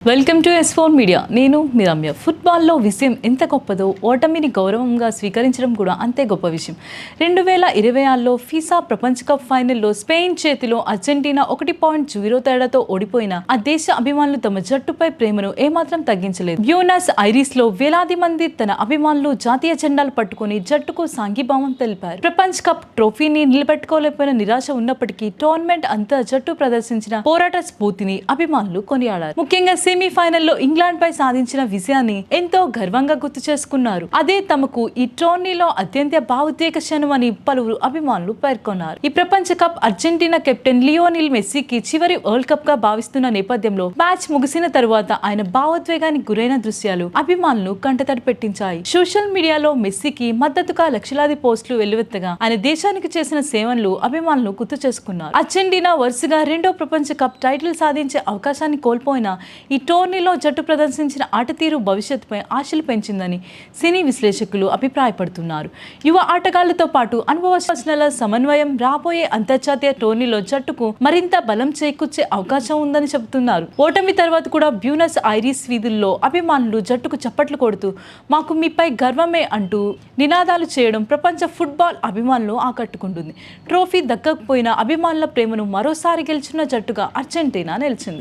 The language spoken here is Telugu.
Welcome to S4 media. నేను మీ రమ్య. ఫుట్బాల్లో విజయం ఎంత గొప్పదో ఓటమిని గౌరవంగా స్వీకరించడం కూడా అంతే గొప్ప విషయం. 2026లో ఫీఫా ప్రపంచ కప్ ఫైనల్లో స్పెయిన్ చేతిలో అర్జెంటీనా 1.0 తేడాతో ఓడిపోయిన ఆ దేశ అభిమానులు తమ జట్టుపై ప్రేమను ఏమాత్రం తగ్గించలేదు. బ్యూనస్ ఐరిస్లో వేలాది మంది తన అభిమానులు జాతీయ జెండాలు పట్టుకుని జట్టుకు సంఘీభావం తెలిపారు. ప్రపంచ కప్ ట్రోఫీని నిలబెట్టుకోలేకపోయిన నిరాశ ఉన్నప్పటికీ టోర్నమెంట్ అంతా జట్టు ప్రదర్శించిన పోరాట స్ఫూర్తిని అభిమానులు కొనియాడారు. ముఖ్యంగా సెమీఫైనల్లో ఇంగ్లాండ్ పై సాధించిన విజయాన్ని ఎంతో గర్వంగా గుర్తు చేసుకున్నారు. అదే తమకు ఈ టోర్నీలో అత్యంత భావోద్వేగ క్షణం అని పలువురు అభిమానులు పేర్కొన్నారు. ఈ ప్రపంచ కప్ అర్జెంటీనా కెప్టెన్ లియోనెల్ మెస్సీకి చివరి వరల్డ్ కప్ గా భావిస్తున్న నేపథ్యంలో మ్యాచ్ ముగిసిన తరువాత ఆయన భావోద్వేగానికి గురైన దృశ్యాలు అభిమానులు కంటతడి పెట్టించాయి. సోషల్ మీడియాలో మెస్సీకి మద్దతుగా లక్షలాది పోస్టులు వెల్లువెత్తగా ఆయన దేశానికి చేసిన సేవలను అభిమానులు గుర్తు చేసుకున్నారు. అర్జెంటీనా వరుసగా రెండో ప్రపంచ కప్ టైటిల్ సాధించే అవకాశాన్ని కోల్పోయిన ఈ టోర్నీలో జట్టు ప్రదర్శించిన ఆట తీరు భవిష్యత్తుపై ఆశలు పెంచిందని సినీ విశ్లేషకులు అభిప్రాయపడుతున్నారు. యువ ఆటగాళ్లతో పాటు అనుభవజ్ఞుల సమన్వయం రాబోయే అంతర్జాతీయ టోర్నీలో జట్టుకు మరింత బలం చేకూర్చే అవకాశం ఉందని చెబుతున్నారు. ఓటమి తర్వాత కూడా బ్యూనస్ ఐరిస్ వీధుల్లో అభిమానులు జట్టుకు చప్పట్లు కొడుతూ మాకు మీపై గర్వమే అంటూ నినాదాలు చేయడం ప్రపంచ ఫుట్బాల్ అభిమానులు ఆకట్టుకుంటుంది. ట్రోఫీ దక్కకపోయిన అభిమానుల ప్రేమను మరోసారి గెలిచిన జట్టుగా అర్జెంటీనా నిలిచింది.